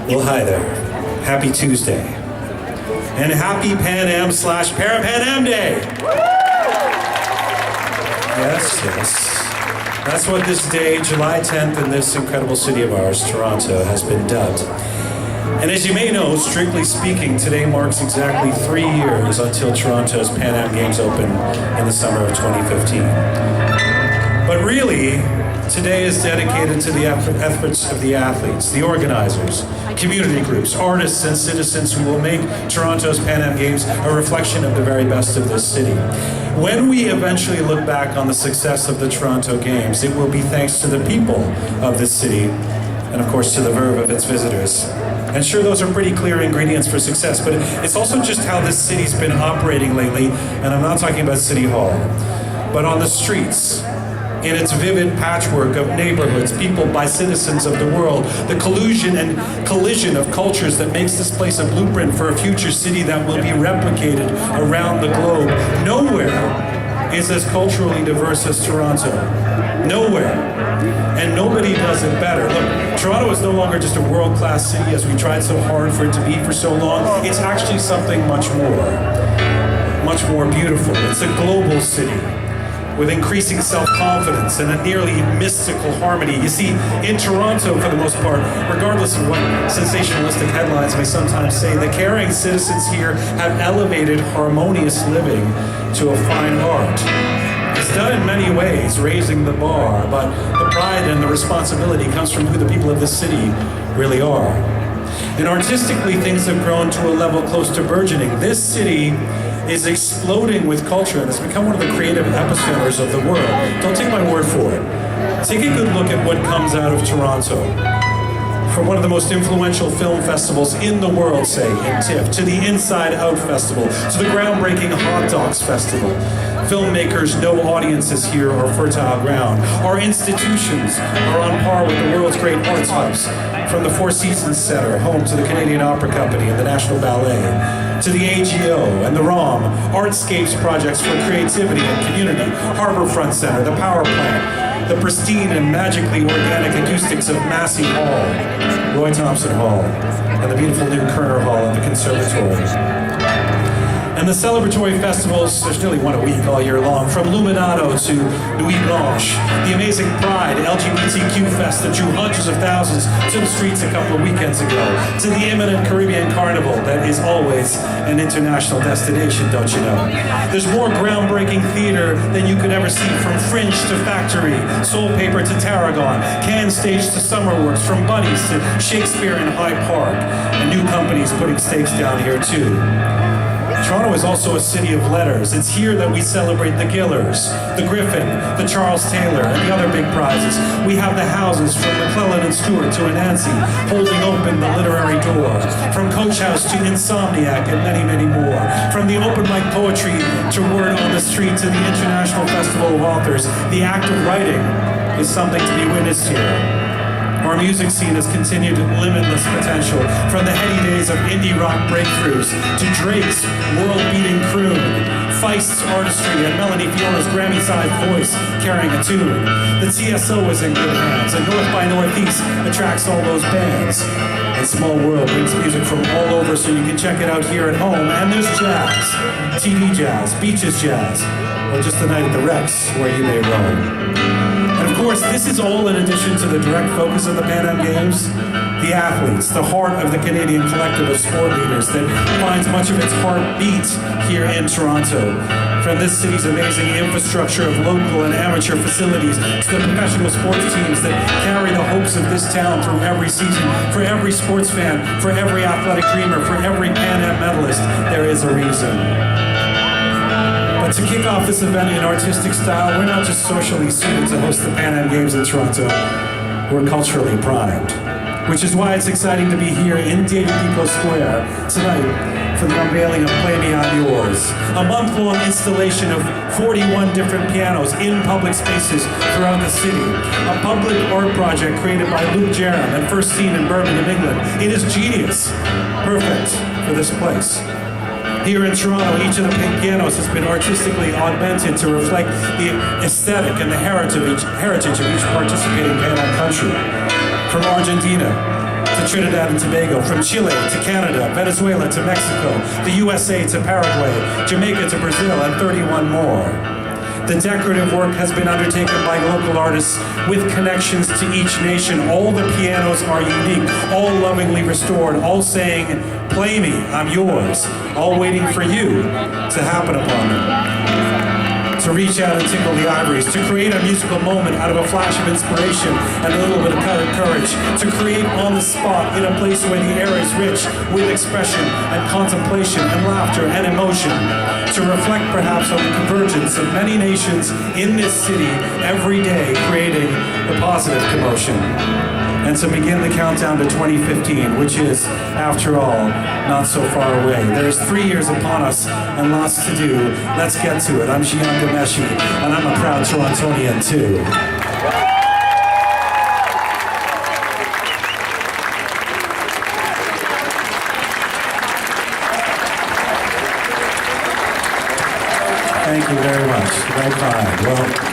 Well, hi there. Happy Tuesday. And happy Pan Am/Para-Pan Am Day! Yes. That's what this day, July 10th, in this incredible city of ours, Toronto, has been dubbed. And as you may know, strictly speaking, today marks exactly 3 years until Toronto's Pan Am Games open in the summer of 2015. But really, today is dedicated to the efforts of the athletes, the organizers, community groups, artists, and citizens who will make Toronto's Pan Am Games a reflection of the very best of this city. When we eventually look back on the success of the Toronto Games, it will be thanks to the people of this city, and of course to the verve of its visitors. And sure, those are pretty clear ingredients for success, but it's also just how this city's been operating lately, and I'm not talking about City Hall, but on the streets, in its vivid patchwork of neighborhoods, people by citizens of the world, the collision of cultures that makes this place a blueprint for a future city that will be replicated around the globe. Nowhere is as culturally diverse as Toronto. Nowhere. And nobody does it better. Look, Toronto is no longer just a world-class city as we tried so hard for it to be for so long. It's actually something much more beautiful. It's a global city with increasing self-confidence and a nearly mystical harmony. You see, in Toronto, for the most part, regardless of what sensationalistic headlines may sometimes say, the caring citizens here have elevated harmonious living to a fine art. It's done in many ways, raising the bar, but the pride and the responsibility comes from who the people of this city really are. And artistically, things have grown to a level close to burgeoning. This city is exploding with culture and has become one of the creative epicenters of the world. Don't take my word for it. Take a good look at what comes out of Toronto. From one of the most influential film festivals in the world, say, in TIFF, to the Inside Out Festival, to the groundbreaking Hot Dogs Festival. Filmmakers know audiences here are fertile ground. Our institutions are on par with the world's great arts hubs, from the Four Seasons Center, home to the Canadian Opera Company and the National Ballet, to the AGO and the ROM, Artscapes projects for creativity and community, Harbourfront Center, the Power Plant, the pristine and magically organic acoustics of Massey Hall, Roy Thompson Hall, and the beautiful new Kerner Hall at the Conservatory. And the celebratory festivals, there's nearly one a week all year long, from Luminato to Nuit Blanche, the amazing Pride LGBTQ Fest that drew hundreds of thousands to the streets a couple of weekends ago, to the imminent Caribbean Carnival that is always an international destination, don't you know? There's more groundbreaking theater than you could ever see, from Fringe to Factory, Soul Paper to Tarragon, Cannes Stage to Summerworks, from Buddies to Shakespeare in Hyde Park, and new companies putting stakes down here too. Toronto is also a city of letters. It's here that we celebrate the Gillers, the Griffin, the Charles Taylor, and the other big prizes. We have the houses from McClellan and Stewart to Anansi, holding open the literary door. From Coach House to Insomniac and many, many more. From the open mic poetry to Word on the Street to the International Festival of Authors, the act of writing is something to be witnessed here. Our music scene has continued limitless potential, from the heady days of indie rock breakthroughs to Drake's world-beating croon, Feist's artistry, and Melanie Fiona's Grammy-sized voice carrying a tune. The TSO is in good hands, and North by Northeast attracts all those bands. And Small World brings music from all over, so you can check it out here at home. And there's jazz, TV jazz, beaches jazz, or just the night at the Rex, where you may roam. And of course, this is all in addition to the direct focus of the Pan Am Games, the athletes, the heart of the Canadian collective of sport leaders that finds much of its heartbeat here in Toronto. From this city's amazing infrastructure of local and amateur facilities to the professional sports teams that carry the hopes of this town through every season, for every sports fan, for every athletic dreamer, for every Pan Am medalist, there is a reason. But to kick off this event in artistic style, we're not just socially suited to host the Pan Am Games in Toronto, we're culturally primed. Which is why it's exciting to be here in David Depot Square tonight for the unveiling of Play Me On Yours, a month-long installation of 41 different pianos in public spaces throughout the city, a public art project created by Luke Jerram and first seen in Birmingham, England. It is genius, perfect for this place. Here in Toronto, each of the pianos has been artistically augmented to reflect the aesthetic and the heritage of each participating Pan Am country. From Argentina to Trinidad and Tobago, from Chile to Canada, Venezuela to Mexico, the USA to Paraguay, Jamaica to Brazil, and 31 more. The decorative work has been undertaken by local artists with connections to each nation. All the pianos are unique, all lovingly restored, all saying, "Play me, I'm yours," all waiting for you to happen upon them. To reach out and tickle the ivories, to create a musical moment out of a flash of inspiration and a little bit of courage, to create on the spot in a place where the air is rich with expression and contemplation and laughter and emotion, to reflect perhaps on the convergence of many nations in this city every day, creating a positive commotion. And to begin the countdown to 2015, which is, after all, not so far away. There's 3 years upon us and lots to do. Let's get to it. I'm Jian Gameshi, and I'm a proud Torontonian too. Thank you very much. Very kind. Well,